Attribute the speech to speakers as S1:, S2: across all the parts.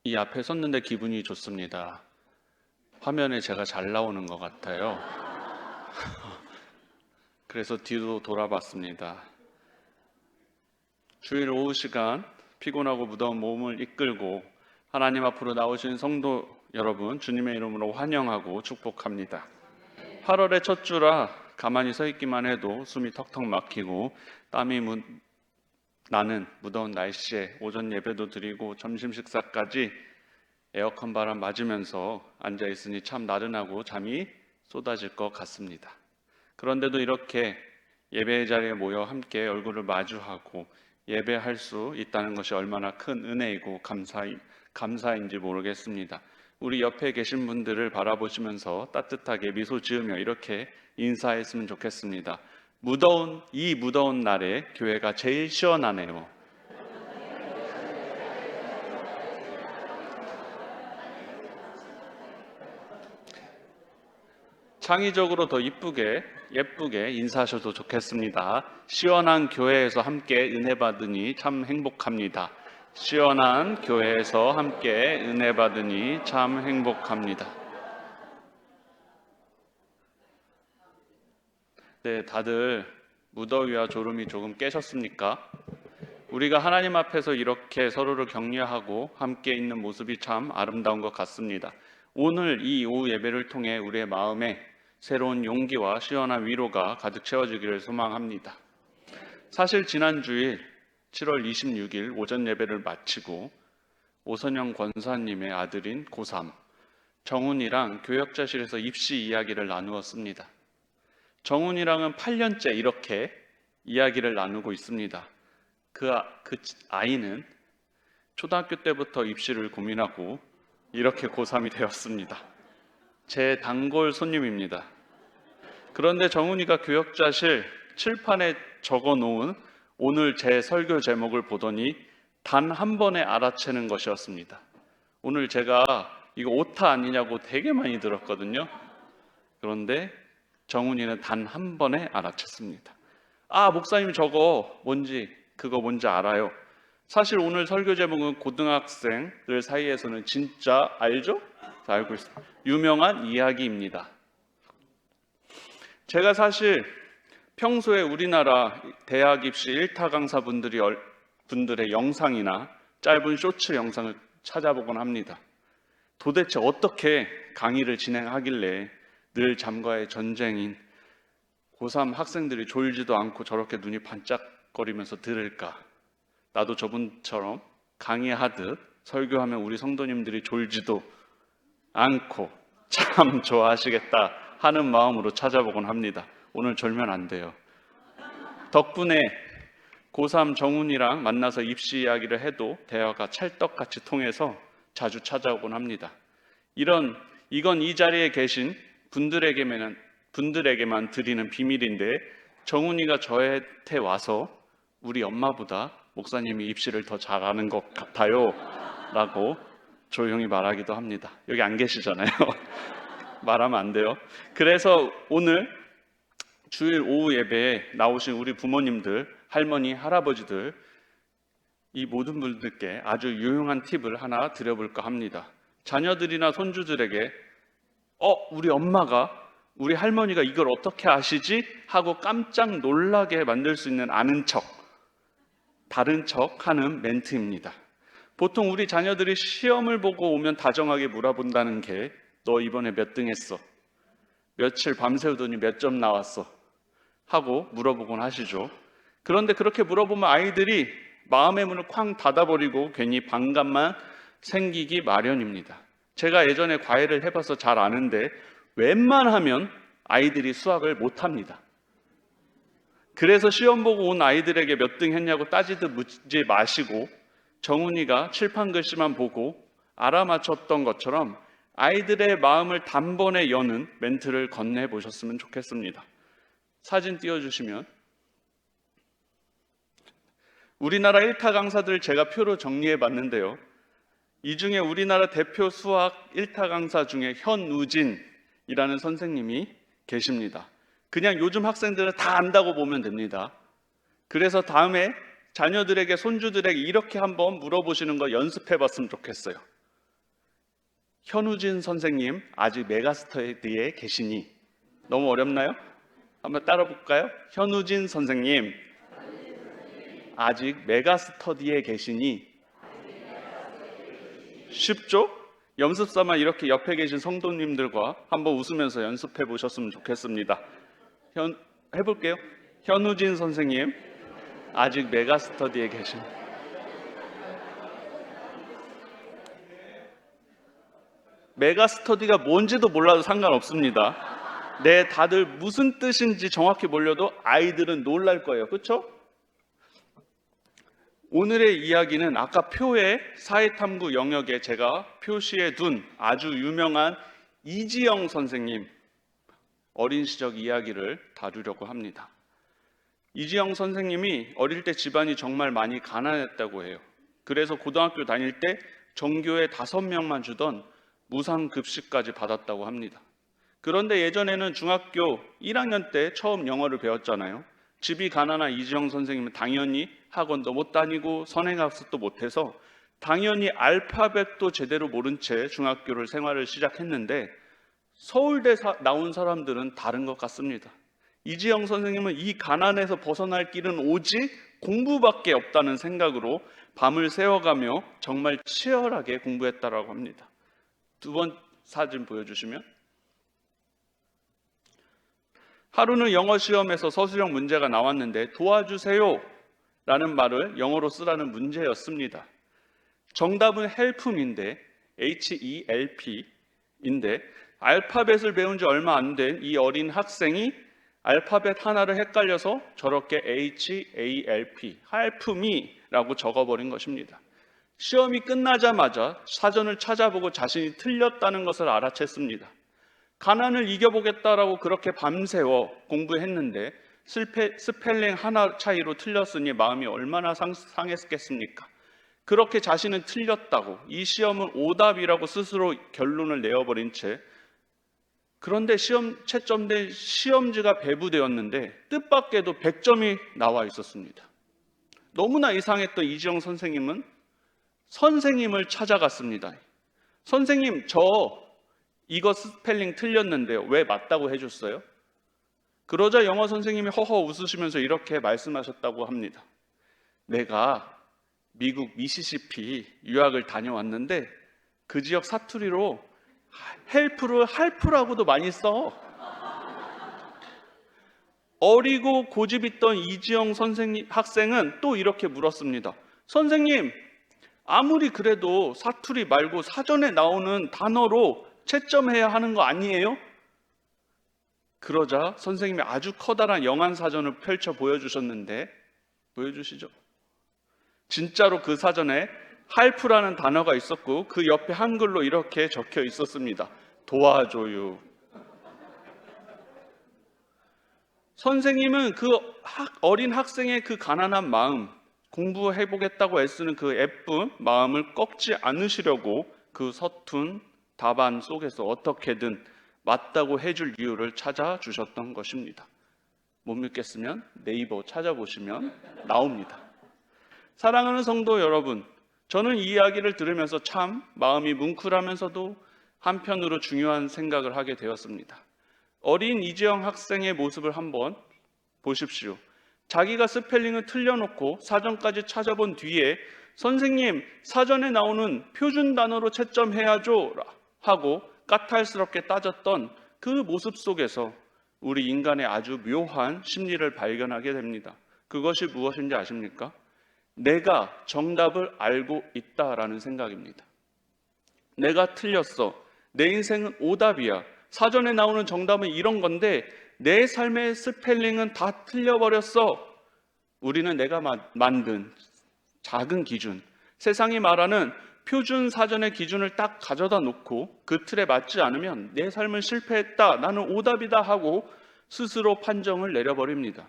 S1: 이 앞에 섰는데 기분이 좋습니다. 화면에 제가 잘 나오는 것 같아요. 그래서 뒤로 돌아봤습니다. 주일 오후 시간 피곤하고 무더운 몸을 이끌고 하나님 앞으로 나오신 성도 여러분, 주님의 이름으로 환영하고 축복합니다. 8월의 첫 주라 가만히 서 있기만 해도 숨이 턱턱 막히고 땀이 나는 무더운 날씨에 오전 예배도 드리고 점심 식사까지 에어컨 바람 맞으면서 앉아 있으니 참 나른하고 잠이 쏟아질 것 같습니다. 그런데도 이렇게 예배의 자리에 모여 함께 얼굴을 마주하고 예배할 수 있다는 것이 얼마나 큰 은혜이고 감사인지 모르겠습니다. 우리 옆에 계신 분들을 바라보시면서 따뜻하게 미소 지으며 이렇게 인사했으면 좋겠습니다. 이 무더운 날에 교회가 제일 시원하네요. 창의적으로 더 예쁘게 인사하셔도 좋겠습니다. 시원한 교회에서 함께 은혜 받으니 참 행복합니다. 시원한 교회에서 함께 은혜 받으니 참 행복합니다. 네, 다들 무더위와 졸음이 조금 깨셨습니까? 우리가 하나님 앞에서 이렇게 서로를 격려하고 함께 있는 모습이 참 아름다운 것 같습니다. 오늘 이 오후 예배를 통해 우리의 마음에 새로운 용기와 시원한 위로가 가득 채워지기를 소망합니다. 사실 지난 주일 7월 26일 오전 예배를 마치고 오선영 권사님의 아들인 고3 정훈이랑 교역자실에서 입시 이야기를 나누었습니다. 정훈이랑은 8년째 이렇게 이야기를 나누고 있습니다. 그 아이는 초등학교 때부터 입시를 고민하고 이렇게 고3이 되었습니다. 제 단골 손님입니다. 그런데 정훈이가 교역자실 칠판에 적어놓은 오늘 제 설교 제목을 보더니 단 한 번에 알아채는 것이었습니다. 오늘 제가 이거 오타 아니냐고 되게 많이 들었거든요. 그런데 정훈이는 단 한 번에 알아챘습니다. 아, 목사님 그거 뭔지 알아요. 사실 오늘 설교 제목은 고등학생들 사이에서는 진짜 알죠? 다 알고 있습니다. 유명한 이야기입니다. 제가 사실 평소에 우리나라 대학 입시 1타 강사분들의 영상이나 짧은 쇼츠 영상을 찾아보곤 합니다. 도대체 어떻게 강의를 진행하길래 늘 잠과의 전쟁인 고3 학생들이 졸지도 않고 저렇게 눈이 반짝거리면서 들을까? 나도 저분처럼 강의하듯 설교하면 우리 성도님들이 졸지도 않고 참 좋아하시겠다 하는 마음으로 찾아보곤 합니다. 오늘 졸면 안 돼요. 덕분에 고3 정훈이랑 만나서 입시 이야기를 해도 대화가 찰떡같이 통해서 자주 찾아오곤 합니다. 이건 이 자리에 계신 분들에게만 드리는 비밀인데 정훈이가 저한테 와서 우리 엄마보다 목사님이 입시를 더 잘하는 것 같아요 라고 조용히 말하기도 합니다. 여기 안 계시잖아요. 말하면 안 돼요. 그래서 오늘 주일 오후 예배에 나오신 우리 부모님들, 할머니, 할아버지들 이 모든 분들께 아주 유용한 팁을 하나 드려볼까 합니다. 자녀들이나 손주들에게 우리 할머니가 이걸 어떻게 아시지? 하고 깜짝 놀라게 만들 수 있는 다른 척 하는 멘트입니다. 보통 우리 자녀들이 시험을 보고 오면 다정하게 물어본다는 게 너 이번에 몇 등 했어? 며칠 밤새우더니 몇 점 나왔어? 하고 물어보곤 하시죠. 그런데 그렇게 물어보면 아이들이 마음의 문을 쾅 닫아버리고 괜히 반감만 생기기 마련입니다. 제가 예전에 과외를 해봐서 잘 아는데 웬만하면 아이들이 수학을 못합니다. 그래서 시험 보고 온 아이들에게 몇 등 했냐고 따지듯 묻지 마시고 정훈이가 칠판 글씨만 보고 알아맞혔던 것처럼 아이들의 마음을 단번에 여는 멘트를 건네보셨으면 좋겠습니다. 사진 띄워주시면 우리나라 1타 강사들 제가 표로 정리해봤는데요. 이 중에 우리나라 대표 수학 1타 강사 중에 현우진이라는 선생님이 계십니다. 그냥 요즘 학생들은 다 안다고 보면 됩니다. 그래서 다음에 자녀들에게 손주들에게 이렇게 한번 물어보시는 거 연습해봤으면 좋겠어요. 현우진 선생님 아직 메가스터디에 계시니? 너무 어렵나요? 한번 따라 볼까요? 현우진 선생님 아직 메가스터디에 계시니? 쉽죠? 연습 삼아 이렇게 옆에 계신 성도님들과 한번 웃으면서 연습해 보셨으면 좋겠습니다. 해볼게요. 현우진 선생님 아직 메가스터디에 계시니? 메가스터디가 뭔지도 몰라도 상관없습니다. 네, 다들 무슨 뜻인지 정확히 몰라도 아이들은 놀랄 거예요. 그렇죠? 오늘의 이야기는 아까 표의 사회탐구 영역에 제가 표시해 둔 아주 유명한 이지영 선생님 어린 시절 이야기를 다루려고 합니다. 이지영 선생님이 어릴 때 집안이 정말 많이 가난했다고 해요. 그래서 고등학교 다닐 때 전교에 5명만 주던 무상급식까지 받았다고 합니다. 그런데 예전에는 중학교 1학년 때 처음 영어를 배웠잖아요. 집이 가난한 이지영 선생님은 당연히 학원도 못 다니고 선행학습도 못해서 당연히 알파벳도 제대로 모른 채 중학교를 생활을 시작했는데 서울대 나온 사람들은 다른 것 같습니다. 이지영 선생님은 이 가난에서 벗어날 길은 오직 공부밖에 없다는 생각으로 밤을 새워가며 정말 치열하게 공부했다라고 합니다. 두 번 사진 보여주시면, 하루는 영어 시험에서 서술형 문제가 나왔는데 도와주세요 라는 말을 영어로 쓰라는 문제였습니다. 정답은 helpme인데 HELP인데 알파벳을 배운 지 얼마 안 된 이 어린 학생이 알파벳 하나를 헷갈려서 저렇게 HALP, help me 라고 적어버린 것입니다. 시험이 끝나자마자 사전을 찾아보고 자신이 틀렸다는 것을 알아챘습니다. 가난을 이겨보겠다라고 그렇게 밤새워 공부했는데 스펠링 하나 차이로 틀렸으니 마음이 얼마나 상했겠습니까? 그렇게 자신은 틀렸다고, 이 시험은 오답이라고 스스로 결론을 내어버린 채, 그런데 채점된 시험지가 배부되었는데 뜻밖에도 100점이 나와 있었습니다. 너무나 이상했던 이지영 선생님은 선생님을 찾아갔습니다. 선생님, 이거 스펠링 틀렸는데요. 왜 맞다고 해줬어요? 그러자 영어 선생님이 허허 웃으시면서 이렇게 말씀하셨다고 합니다. 내가 미국 미시시피 유학을 다녀왔는데 그 지역 사투리로 헬프를 할프라고도 많이 써. 어리고 고집 있던 이지영 학생은 또 이렇게 물었습니다. 선생님, 아무리 그래도 사투리 말고 사전에 나오는 단어로 채점해야 하는 거 아니에요? 그러자 선생님이 아주 커다란 영안사전을 펼쳐 보여주셨는데, 보여주시죠. 진짜로 그 사전에 할프라는 단어가 있었고 그 옆에 한글로 이렇게 적혀 있었습니다. 도와줘요. 선생님은 그 어린 학생의 그 가난한 마음, 공부해보겠다고 애쓰는 그 예쁜 마음을 꺾지 않으시려고 그 서툰 답안 속에서 어떻게든 맞다고 해줄 이유를 찾아주셨던 것입니다. 못 믿겠으면 네이버 찾아보시면 나옵니다. 사랑하는 성도 여러분, 저는 이 이야기를 들으면서 참 마음이 뭉클하면서도 한편으로 중요한 생각을 하게 되었습니다. 어린 이지영 학생의 모습을 한번 보십시오. 자기가 스펠링을 틀려놓고 사전까지 찾아본 뒤에 선생님, 사전에 나오는 표준 단어로 채점해야죠 하고 까탈스럽게 따졌던 그 모습 속에서 우리 인간의 아주 묘한 심리를 발견하게 됩니다. 그것이 무엇인지 아십니까? 내가 정답을 알고 있다라는 생각입니다. 내가 틀렸어. 내 인생은 오답이야. 사전에 나오는 정답은 이런 건데 내 삶의 스펠링은 다 틀려버렸어. 우리는 내가 만든 작은 기준, 세상이 말하는 표준 사전의 기준을 딱 가져다 놓고 그 틀에 맞지 않으면 내 삶은 실패했다, 나는 오답이다 하고 스스로 판정을 내려버립니다.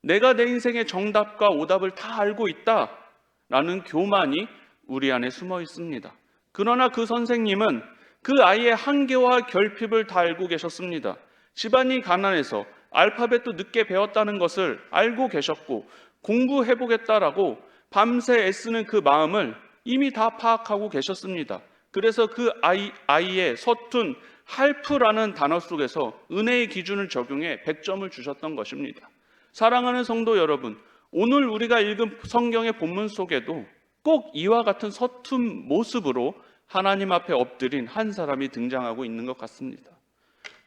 S1: 내가 내 인생의 정답과 오답을 다 알고 있다라는 교만이 우리 안에 숨어 있습니다. 그러나 그 선생님은 그 아이의 한계와 결핍을 다 알고 계셨습니다. 집안이 가난해서 알파벳도 늦게 배웠다는 것을 알고 계셨고 공부해보겠다라고 밤새 애쓰는 그 마음을 이미 다 파악하고 계셨습니다. 그래서 그 아이의 서툰 할프라는 단어 속에서 은혜의 기준을 적용해 100점을 주셨던 것입니다. 사랑하는 성도 여러분, 오늘 우리가 읽은 성경의 본문 속에도 꼭 이와 같은 서툰 모습으로 하나님 앞에 엎드린 한 사람이 등장하고 있는 것 같습니다.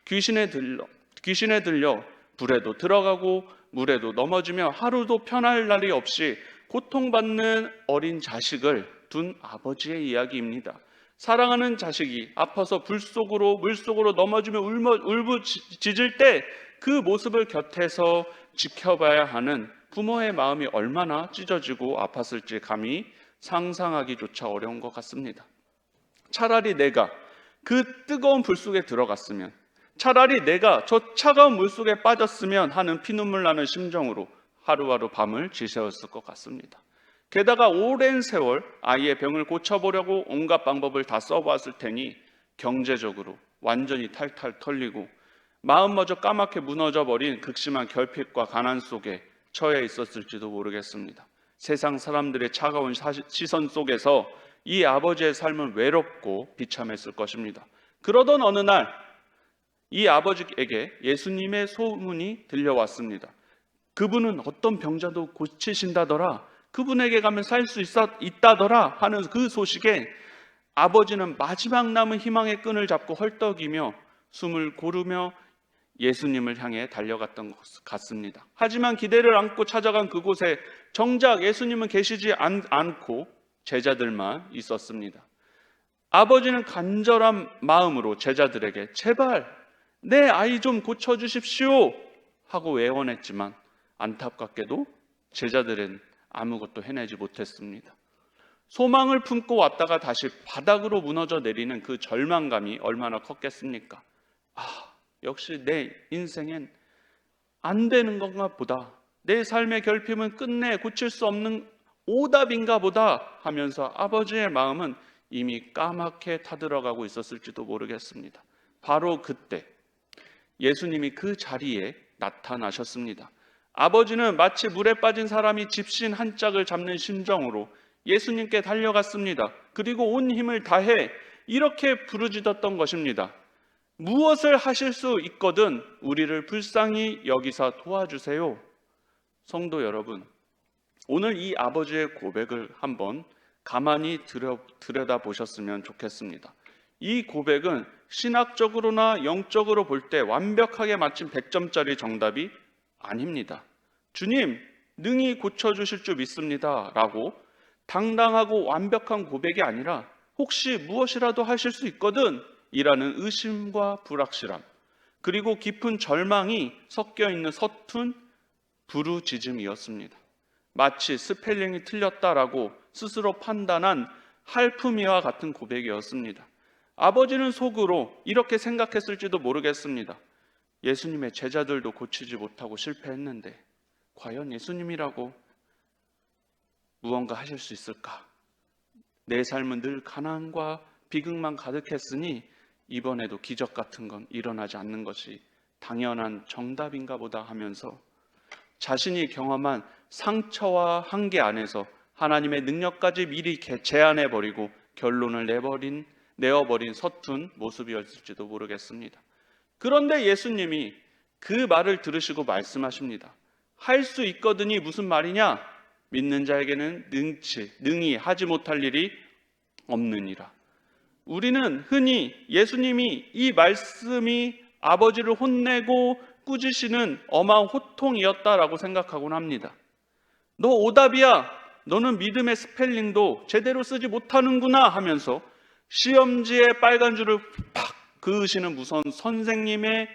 S1: 귀신에 들려 불에도 들어가고 물에도 넘어지며 하루도 편할 날이 없이 고통받는 어린 자식을 둔 아버지의 이야기입니다. 사랑하는 자식이 아파서 물속으로 넘어지며 울부짖을 때 그 모습을 곁에서 지켜봐야 하는 부모의 마음이 얼마나 찢어지고 아팠을지 감히 상상하기조차 어려운 것 같습니다. 차라리 내가 그 뜨거운 불 속에 들어갔으면, 차라리 내가 저 차가운 물 속에 빠졌으면 하는 피눈물 나는 심정으로 하루하루 밤을 지새웠을 것 같습니다. 게다가 오랜 세월 아이의 병을 고쳐보려고 온갖 방법을 다 써봤을 테니 경제적으로 완전히 탈탈 털리고 마음마저 까맣게 무너져버린 극심한 결핍과 가난 속에 처해 있었을지도 모르겠습니다. 세상 사람들의 차가운 시선 속에서 이 아버지의 삶은 외롭고 비참했을 것입니다. 그러던 어느 날 이 아버지에게 예수님의 소문이 들려왔습니다. 그분은 어떤 병자도 고치신다더라, 그분에게 가면 살 수 있다더라 하는 그 소식에 아버지는 마지막 남은 희망의 끈을 잡고 헐떡이며 숨을 고르며 예수님을 향해 달려갔던 것 같습니다. 하지만 기대를 안고 찾아간 그곳에 정작 예수님은 계시지 않고 제자들만 있었습니다. 아버지는 간절한 마음으로 제자들에게 제발 내 아이 좀 고쳐주십시오 하고 애원했지만 안타깝게도 제자들은 아무것도 해내지 못했습니다. 소망을 품고 왔다가 다시 바닥으로 무너져 내리는 그 절망감이 얼마나 컸겠습니까? 역시 내 인생엔 안 되는 건가 보다, 내 삶의 결핍은 끝내 고칠 수 없는 오답인가 보다 하면서 아버지의 마음은 이미 까맣게 타들어가고 있었을지도 모르겠습니다. 바로 그때 예수님이 그 자리에 나타나셨습니다. 아버지는 마치 물에 빠진 사람이 집신 한 짝을 잡는 심정으로 예수님께 달려갔습니다. 그리고 온 힘을 다해 이렇게 부르짖었던 것입니다. 무엇을 하실 수 있거든 우리를 불쌍히 여기사 도와주세요. 성도 여러분, 오늘 이 아버지의 고백을 한번 가만히 들여다보셨으면 좋겠습니다. 이 고백은 신학적으로나 영적으로 볼 때 완벽하게 맞춘 100점짜리 정답이 아닙니다. 주님, 능히 고쳐주실 줄 믿습니다 라고 당당하고 완벽한 고백이 아니라 혹시 무엇이라도 하실 수 있거든 이라는 의심과 불확실함, 그리고 깊은 절망이 섞여 있는 서툰 부르짖음이었습니다. 마치 스펠링이 틀렸다라고 스스로 판단한 할프미와 같은 고백이었습니다. 아버지는 속으로 이렇게 생각했을지도 모르겠습니다. 예수님의 제자들도 고치지 못하고 실패했는데 과연 예수님이라고 무언가 하실 수 있을까? 내 삶은 늘 가난과 비극만 가득했으니 이번에도 기적 같은 건 일어나지 않는 것이 당연한 정답인가 보다 하면서 자신이 경험한 상처와 한계 안에서 하나님의 능력까지 미리 제안해버리고 결론을 내어버린 서툰 모습이었을지도 모르겠습니다. 그런데 예수님이 그 말을 들으시고 말씀하십니다. 할 수 있거든이 무슨 말이냐? 믿는 자에게는 능히 하지 못할 일이 없느니라. 우리는 흔히 예수님이 이 말씀이 아버지를 혼내고 꾸짖으시는 엄한 호통이었다라고 생각하곤 합니다. 너 오답이야, 너는 믿음의 스펠링도 제대로 쓰지 못하는구나 하면서 시험지에 빨간 줄을 팍 그으시는 무서운 선생님의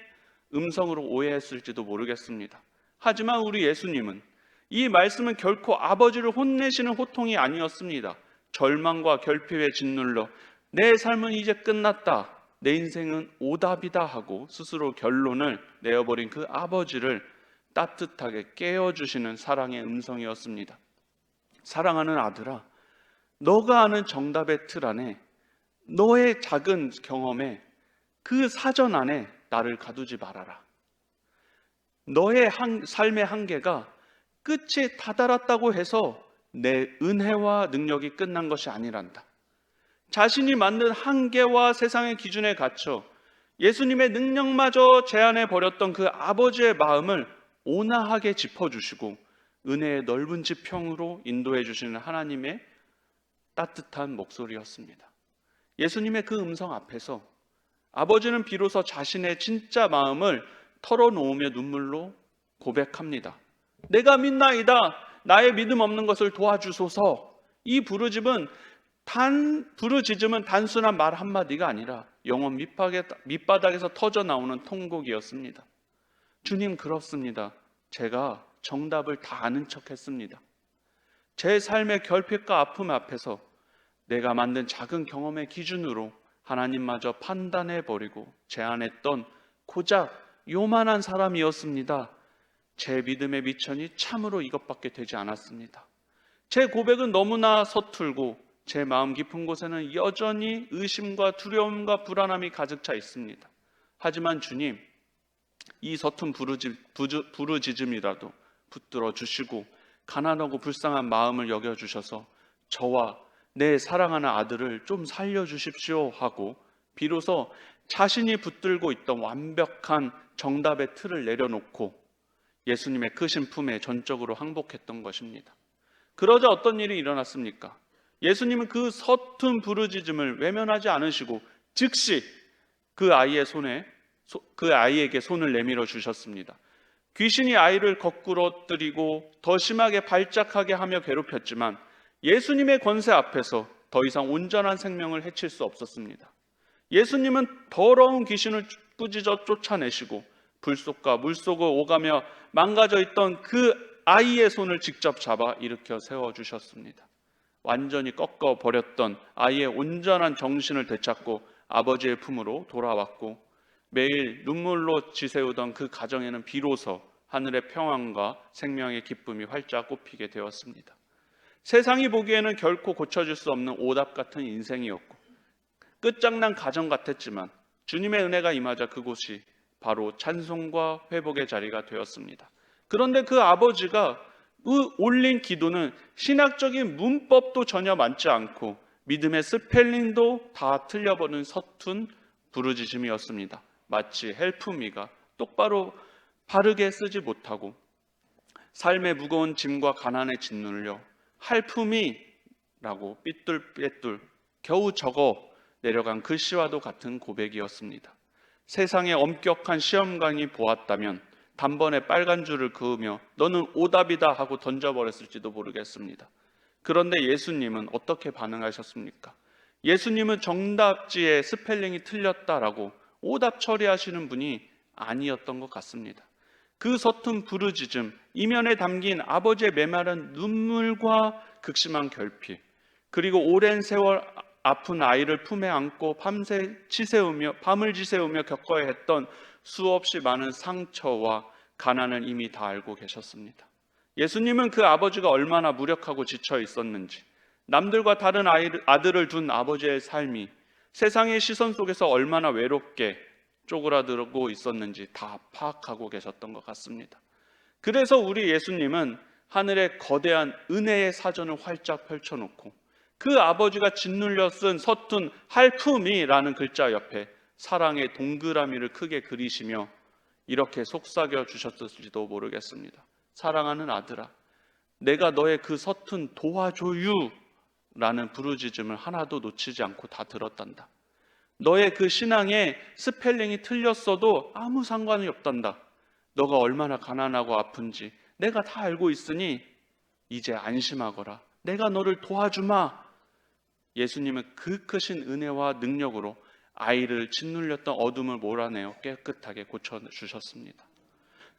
S1: 음성으로 오해했을지도 모르겠습니다. 하지만 우리 예수님은 이 말씀은 결코 아버지를 혼내시는 호통이 아니었습니다. 절망과 결핍에 짓눌러 내 삶은 이제 끝났다, 내 인생은 오답이다 하고 스스로 결론을 내어버린 그 아버지를 따뜻하게 깨워주시는 사랑의 음성이었습니다. 사랑하는 아들아, 너가 아는 정답의 틀 안에, 너의 작은 경험에, 그 사전 안에 나를 가두지 말아라. 너의 삶의 한계가 끝이 다다랐다고 해서 내 은혜와 능력이 끝난 것이 아니란다. 자신이 만든 한계와 세상의 기준에 갇혀 예수님의 능력마저 제한해 버렸던 그 아버지의 마음을 온화하게 짚어주시고 은혜의 넓은 지평으로 인도해 주시는 하나님의 따뜻한 목소리였습니다. 예수님의 그 음성 앞에서 아버지는 비로소 자신의 진짜 마음을 털어놓으며 눈물로 고백합니다. 내가 믿나이다. 나의 믿음 없는 것을 도와주소서. 이 부르짖음은 단순한 말 한마디가 아니라 영혼 밑바닥에서 터져 나오는 통곡이었습니다. 주님, 그렇습니다. 제가 정답을 다 아는 척 했습니다. 제 삶의 결핍과 아픔 앞에서 내가 만든 작은 경험의 기준으로 하나님마저 판단해버리고 제안했던 고작 요만한 사람이었습니다. 제 믿음의 미천이 참으로 이것밖에 되지 않았습니다. 제 고백은 너무나 서툴고 제 마음 깊은 곳에는 여전히 의심과 두려움과 불안함이 가득 차 있습니다. 하지만 주님, 이 서툰 부르짖음이라도 붙들어 주시고 가난하고 불쌍한 마음을 여겨주셔서 저와 내 사랑하는 아들을 좀 살려주십시오 하고 비로소 자신이 붙들고 있던 완벽한 정답의 틀을 내려놓고 예수님의 크신 품에 전적으로 항복했던 것입니다. 그러자 어떤 일이 일어났습니까? 예수님은 그 서툰 부르짖음을 외면하지 않으시고 즉시 그 아이에게 손을 내밀어 주셨습니다. 귀신이 아이를 거꾸로 뜨리고 더 심하게 발작하게 하며 괴롭혔지만 예수님의 권세 앞에서 더 이상 온전한 생명을 해칠 수 없었습니다. 예수님은 더러운 귀신을 꾸짖어 쫓아내시고 불속과 물속을 오가며 망가져 있던 그 아이의 손을 직접 잡아 일으켜 세워주셨습니다. 완전히 꺾어버렸던 아이의 온전한 정신을 되찾고 아버지의 품으로 돌아왔고 매일 눈물로 지새우던 그 가정에는 비로소 하늘의 평안과 생명의 기쁨이 활짝 꽃피게 되었습니다. 세상이 보기에는 결코 고쳐질 수 없는 오답 같은 인생이었고 끝장난 가정 같았지만 주님의 은혜가 임하자 그곳이 바로 찬송과 회복의 자리가 되었습니다. 그런데 그 아버지가 올린 기도는 신학적인 문법도 전혀 맞지 않고 믿음의 스펠링도 다 틀려버린 서툰 부르짖음이었습니다. 마치 헬프미가 똑바로 바르게 쓰지 못하고 삶의 무거운 짐과 가난에 짓눌려 할품이라고 삐뚤빼뚤 겨우 적어 내려간 글씨와도 같은 고백이었습니다. 세상의 엄격한 시험관이 보았다면 단번에 빨간 줄을 그으며 너는 오답이다 하고 던져버렸을지도 모르겠습니다. 그런데 예수님은 어떻게 반응하셨습니까? 예수님은 정답지에 스펠링이 틀렸다라고 오답 처리하시는 분이 아니었던 것 같습니다. 그 서툰 부르짖음, 이면에 담긴 아버지의 메마른 눈물과 극심한 결핍, 그리고 오랜 세월 아픈 아이를 품에 안고 밤을 지새우며 겪어야 했던 수없이 많은 상처와 가난을 이미 다 알고 계셨습니다. 예수님은 그 아버지가 얼마나 무력하고 지쳐 있었는지, 남들과 다른 아들을 둔 아버지의 삶이 세상의 시선 속에서 얼마나 외롭게 쪼그라들고 있었는지 다 파악하고 계셨던 것 같습니다. 그래서 우리 예수님은 하늘의 거대한 은혜의 사전을 활짝 펼쳐놓고 그 아버지가 짓눌려 쓴 서툰 할품이라는 글자 옆에 사랑의 동그라미를 크게 그리시며 이렇게 속삭여 주셨을지도 모르겠습니다. 사랑하는 아들아, 내가 너의 그 서툰 도와줘유 라는 부르짖음을 하나도 놓치지 않고 다 들었단다. 너의 그 신앙에 스펠링이 틀렸어도 아무 상관이 없단다. 너가 얼마나 가난하고 아픈지 내가 다 알고 있으니 이제 안심하거라. 내가 너를 도와주마. 예수님은 그 크신 은혜와 능력으로 아이를 짓눌렸던 어둠을 몰아내어 깨끗하게 고쳐주셨습니다.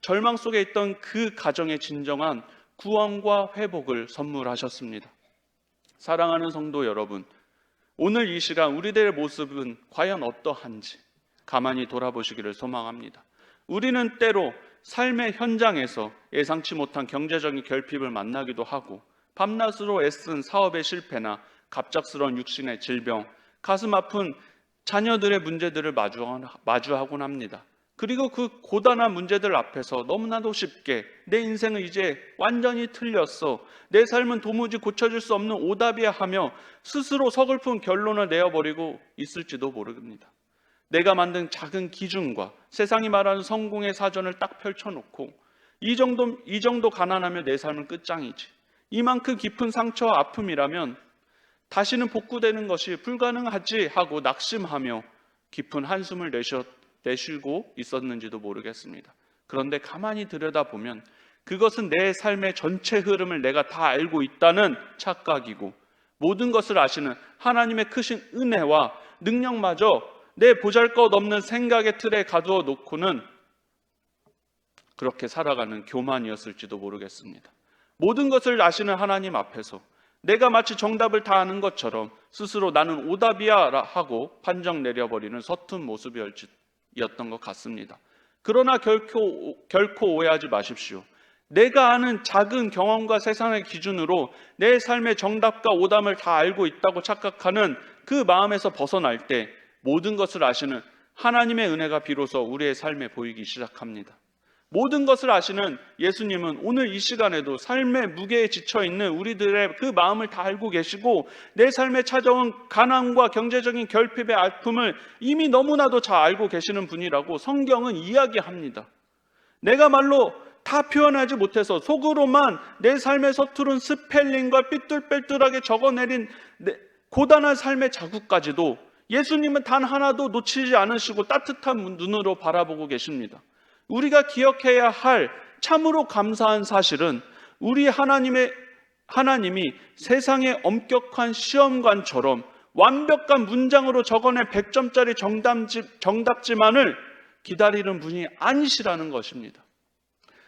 S1: 절망 속에 있던 그 가정의 진정한 구원과 회복을 선물하셨습니다. 사랑하는 성도 여러분, 오늘 이 시간 우리들의 모습은 과연 어떠한지 가만히 돌아보시기를 소망합니다. 우리는 때로 삶의 현장에서 예상치 못한 경제적인 결핍을 만나기도 하고 밤낮으로 애쓴 사업의 실패나 갑작스러운 육신의 질병, 가슴 아픈 자녀들의 문제들을 마주하곤 합니다. 그리고 그 고단한 문제들 앞에서 너무나도 쉽게 내 인생은 이제 완전히 틀렸어, 내 삶은 도무지 고쳐질 수 없는 오답이야 하며 스스로 서글픈 결론을 내어버리고 있을지도 모릅니다. 내가 만든 작은 기준과 세상이 말하는 성공의 사전을 딱 펼쳐놓고 이 정도 가난하면 내 삶은 끝장이지, 이만큼 깊은 상처와 아픔이라면 다시는 복구되는 것이 불가능하지 하고 낙심하며 깊은 한숨을 내쉬고 있었는지도 모르겠습니다. 그런데 가만히 들여다보면 그것은 내 삶의 전체 흐름을 내가 다 알고 있다는 착각이고, 모든 것을 아시는 하나님의 크신 은혜와 능력마저 내 보잘것없는 생각의 틀에 가두어 놓고는 그렇게 살아가는 교만이었을지도 모르겠습니다. 모든 것을 아시는 하나님 앞에서 내가 마치 정답을 다 아는 것처럼 스스로 나는 오답이야 하고 판정 내려버리는 서툰 모습이었던 것 같습니다. 그러나 결코 오해하지 마십시오. 내가 아는 작은 경험과 세상의 기준으로 내 삶의 정답과 오답을 다 알고 있다고 착각하는 그 마음에서 벗어날 때 모든 것을 아시는 하나님의 은혜가 비로소 우리의 삶에 보이기 시작합니다. 모든 것을 아시는 예수님은 오늘 이 시간에도 삶의 무게에 지쳐있는 우리들의 그 마음을 다 알고 계시고, 내 삶에 찾아온 가난과 경제적인 결핍의 아픔을 이미 너무나도 잘 알고 계시는 분이라고 성경은 이야기합니다. 내가 말로 다 표현하지 못해서 속으로만 내 삶의 서투른 스펠링과 삐뚤빼뚤하게 적어내린 고단한 삶의 자국까지도 예수님은 단 하나도 놓치지 않으시고 따뜻한 눈으로 바라보고 계십니다. 우리가 기억해야 할 참으로 감사한 사실은 우리 하나님이 세상의 엄격한 시험관처럼 완벽한 문장으로 적어낸 100점짜리 정답지만을 기다리는 분이 아니시라는 것입니다.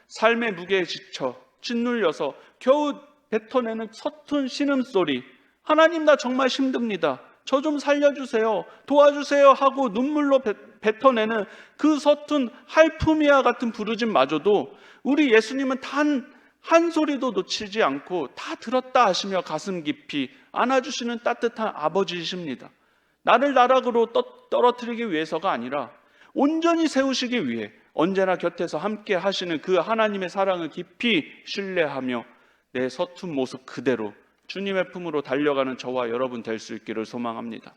S1: 삶의 무게에 지쳐 짓눌려서 겨우 뱉어내는 서툰 신음소리, 하나님 나 정말 힘듭니다, 저 좀 살려주세요, 도와주세요 하고 눈물로 뱉어내는 그 서툰 할품이와 같은 부르짖마저도 우리 예수님은 단 한 소리도 놓치지 않고 다 들었다 하시며 가슴 깊이 안아주시는 따뜻한 아버지이십니다. 나를 나락으로 떨어뜨리기 위해서가 아니라 온전히 세우시기 위해 언제나 곁에서 함께 하시는 그 하나님의 사랑을 깊이 신뢰하며 내 서툰 모습 그대로 주님의 품으로 달려가는 저와 여러분 될 수 있기를 소망합니다.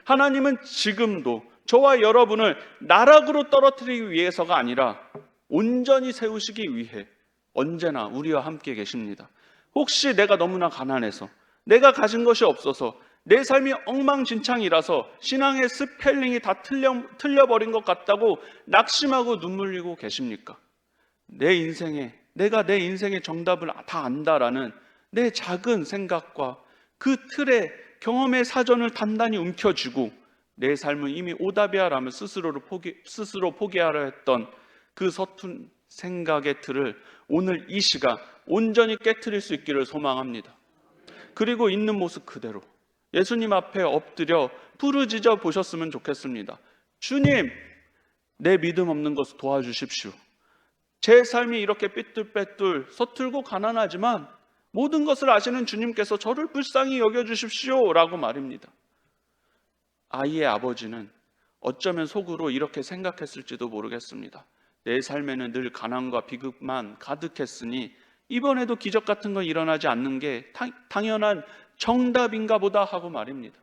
S1: 하나님은 지금도 저와 여러분을 나락으로 떨어뜨리기 위해서가 아니라 온전히 세우시기 위해 언제나 우리와 함께 계십니다. 혹시 내가 너무나 가난해서, 내가 가진 것이 없어서, 내 삶이 엉망진창이라서 신앙의 스펠링이 다 틀려버린 것 같다고 낙심하고 눈물 흘리고 계십니까? 내가 내 인생의 정답을 다 안다라는 내 작은 생각과 그 틀에 경험의 사전을 단단히 움켜쥐고 내 삶은 이미 오답이야 라며 스스로 포기하려 했던 그 서툰 생각의 틀을 오늘 이 시간 온전히 깨트릴 수 있기를 소망합니다. 그리고 있는 모습 그대로 예수님 앞에 엎드려 부르짖어 보셨으면 좋겠습니다. 주님, 내 믿음 없는 것을 도와주십시오. 제 삶이 이렇게 삐뚤빼뚤 서툴고 가난하지만 모든 것을 아시는 주님께서 저를 불쌍히 여겨주십시오 라고 말입니다. 아이의 아버지는 어쩌면 속으로 이렇게 생각했을지도 모르겠습니다. 내 삶에는 늘 가난과 비극만 가득했으니 이번에도 기적 같은 건 일어나지 않는 게 당연한 정답인가 보다 하고 말입니다.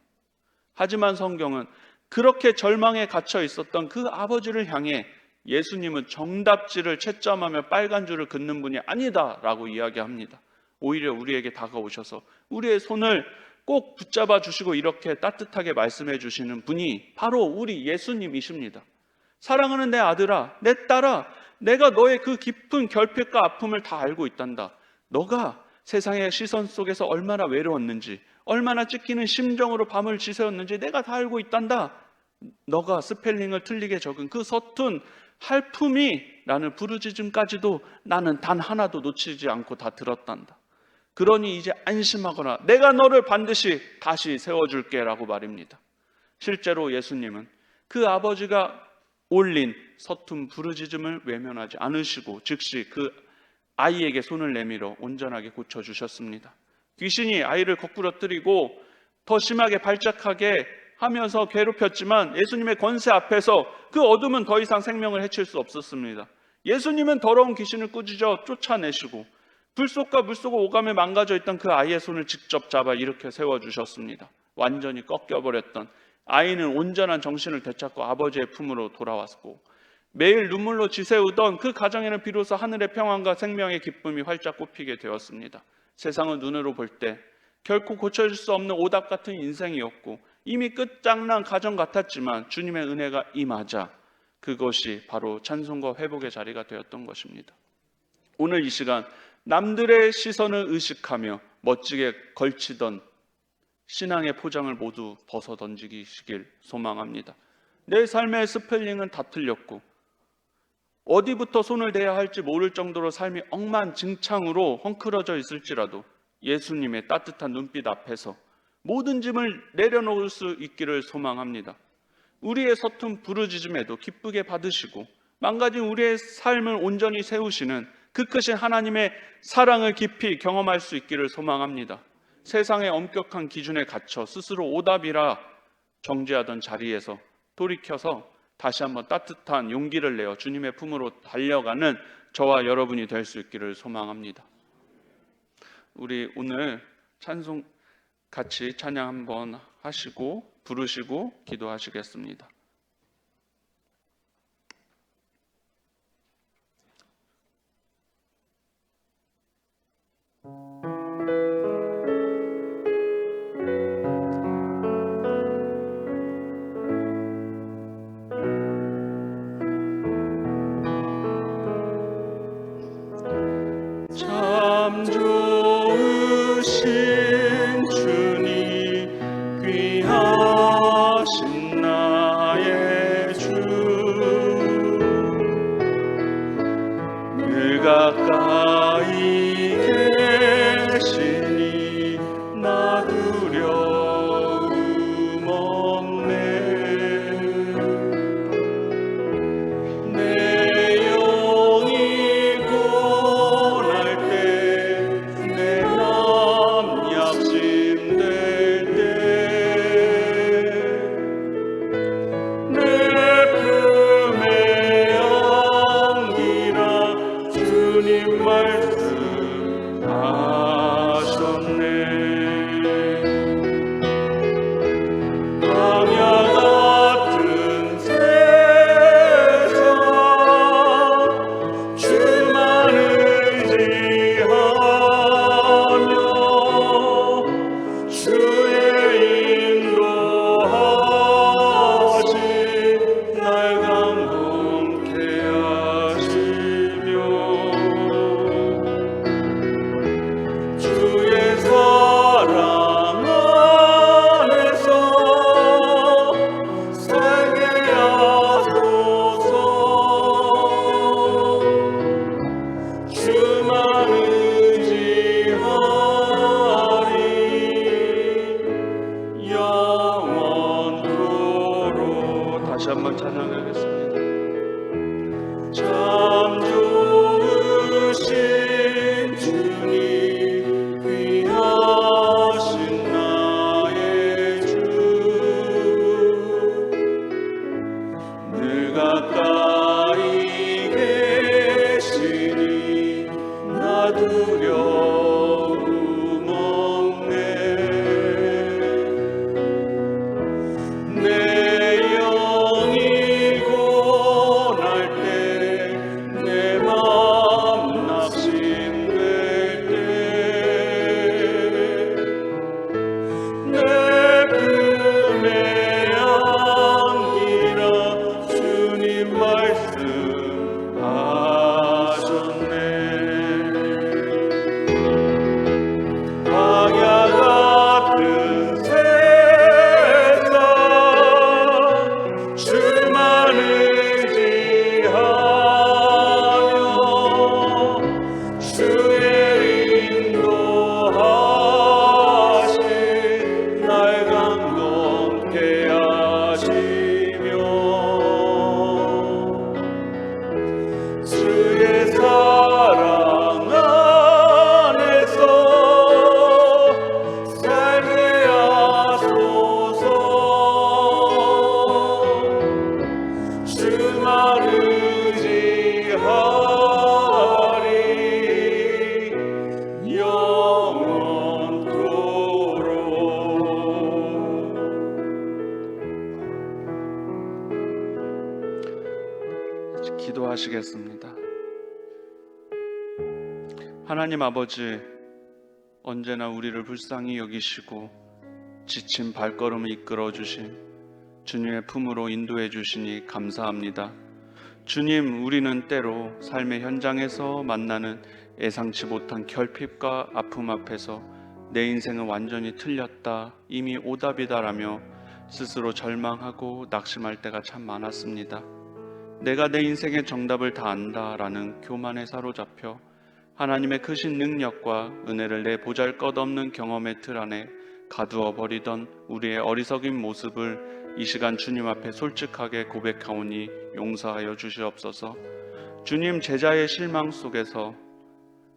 S1: 하지만 성경은 그렇게 절망에 갇혀 있었던 그 아버지를 향해 예수님은 정답지를 채점하며 빨간 줄을 긋는 분이 아니다 라고 이야기합니다. 오히려 우리에게 다가오셔서 우리의 손을 꼭 붙잡아 주시고 이렇게 따뜻하게 말씀해 주시는 분이 바로 우리 예수님이십니다. 사랑하는 내 아들아, 내 딸아, 내가 너의 그 깊은 결핍과 아픔을 다 알고 있단다. 너가 세상의 시선 속에서 얼마나 외로웠는지, 얼마나 찢기는 심정으로 밤을 지새웠는지 내가 다 알고 있단다. 너가 스펠링을 틀리게 적은 그 서툰 할품이라는 부르짖음까지도 나는 단 하나도 놓치지 않고 다 들었단다. 그러니 이제 안심하거나 내가 너를 반드시 다시 세워줄게 라고 말입니다. 실제로 예수님은 그 아버지가 올린 서툰 부르짖음을 외면하지 않으시고 즉시 그 아이에게 손을 내밀어 온전하게 고쳐주셨습니다. 귀신이 아이를 거꾸러뜨리고 더 심하게 발작하게 하면서 괴롭혔지만 예수님의 권세 앞에서 그 어둠은 더 이상 생명을 해칠 수 없었습니다. 예수님은 더러운 귀신을 꾸짖어 쫓아내시고 불속과 물속을 오가며 망가져 있던 그 아이의 손을 직접 잡아 일으켜 세워주셨습니다. 완전히 꺾여버렸던 아이는 온전한 정신을 되찾고 아버지의 품으로 돌아왔고, 매일 눈물로 지새우던 그 가정에는 비로소 하늘의 평안과 생명의 기쁨이 활짝 꽃피게 되었습니다. 세상은 눈으로 볼 때 결코 고쳐질 수 없는 오답 같은 인생이었고 이미 끝장난 가정 같았지만 주님의 은혜가 임하자 그것이 바로 찬송과 회복의 자리가 되었던 것입니다. 오늘 이 시간 남들의 시선을 의식하며 멋지게 걸치던 신앙의 포장을 모두 벗어 던지시길 소망합니다. 내 삶의 스펠링은 다 틀렸고 어디부터 손을 대야 할지 모를 정도로 삶이 엉망진창으로 헝클어져 있을지라도 예수님의 따뜻한 눈빛 앞에서 모든 짐을 내려놓을 수 있기를 소망합니다. 우리의 서툰 부르짖음에도 기쁘게 받으시고 망가진 우리의 삶을 온전히 세우시는 그 크신 하나님의 사랑을 깊이 경험할 수 있기를 소망합니다. 세상의 엄격한 기준에 갇혀 스스로 오답이라 정죄하던 자리에서 돌이켜서 다시 한번 따뜻한 용기를 내어 주님의 품으로 달려가는 저와 여러분이 될 수 있기를 소망합니다. 우리 오늘 찬송 같이 찬양 한번 하시고 부르시고 기도하시겠습니다. 참 좋으신 주님 귀하신 나의 주 늘 가까이 계시니 나 두려움 없네 내 영이 고날 때 내 맘 약심될 때 내 품에 안기라 주님 말씀하셨네 광야 같은 세상 주만 의지하며 주의 인도하심 날 감동케 하시며 주의 사랑 안에서 살게 하소서 주만 의지하리 영원토록. 다시 한번 찬양하겠습니다. 참 좋으신 주님 귀하신 나의 주 늘 가까이 계시니 나 두려움 없네 내 영이 고날 때 기도하시겠습니다. 하나님 아버지, 언제나 우리를 불쌍히 여기시고 지친 발걸음을 이끌어 주신 주님의 품으로 인도해 주시니 감사합니다. 주님, 우리는 때로 삶의 현장에서 만나는 예상치 못한 결핍과 아픔 앞에서 내 인생은 완전히 틀렸다, 이미 오답이다라며 스스로 절망하고 낙심할 때가 참 많았습니다. 내가 내 인생의 정답을 다 안다라는 교만에 사로잡혀 하나님의 크신 능력과 은혜를 내 보잘것없는 경험의 틀 안에 가두어 버리던 우리의 어리석인 모습을 이 시간 주님 앞에 솔직하게 고백하오니 용서하여 주시옵소서. 주님, 제자의 실망 속에서,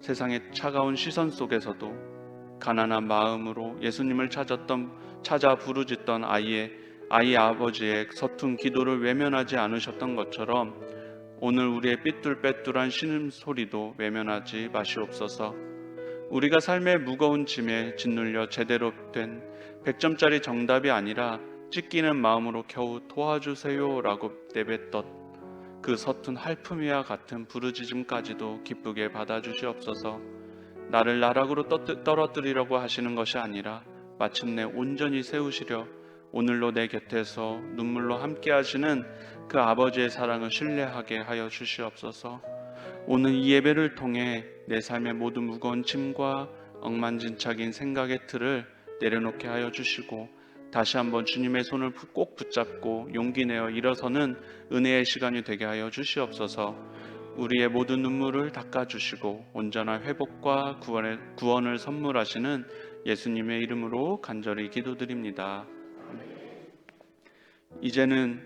S1: 세상의 차가운 시선 속에서도 가난한 마음으로 예수님을 찾아 부르짖던 아이 아버지의 서툰 기도를 외면하지 않으셨던 것처럼 오늘 우리의 삐뚤빼뚤한 신음소리도 외면하지 마시옵소서. 우리가 삶의 무거운 짐에 짓눌려 제대로 된 100점짜리 정답이 아니라 찢기는 마음으로 겨우 도와주세요 라고 내뱉던 그 서툰 할품이와 같은 부르짖음까지도 기쁘게 받아주시옵소서. 나를 나락으로 떨어뜨리려고 하시는 것이 아니라 마침내 온전히 세우시려 오늘로 내 곁에서 눈물로 함께 하시는 그 아버지의 사랑을 신뢰하게 하여 주시옵소서. 오늘 이 예배를 통해 내 삶의 모든 무거운 짐과 엉망진창인 생각의 틀을 내려놓게 하여 주시고 다시 한번 주님의 손을 꼭 붙잡고 용기 내어 일어서는 은혜의 시간이 되게 하여 주시옵소서. 우리의 모든 눈물을 닦아주시고 온전한 회복과 구원을 선물하시는 예수님의 이름으로 간절히 기도드립니다. 이제는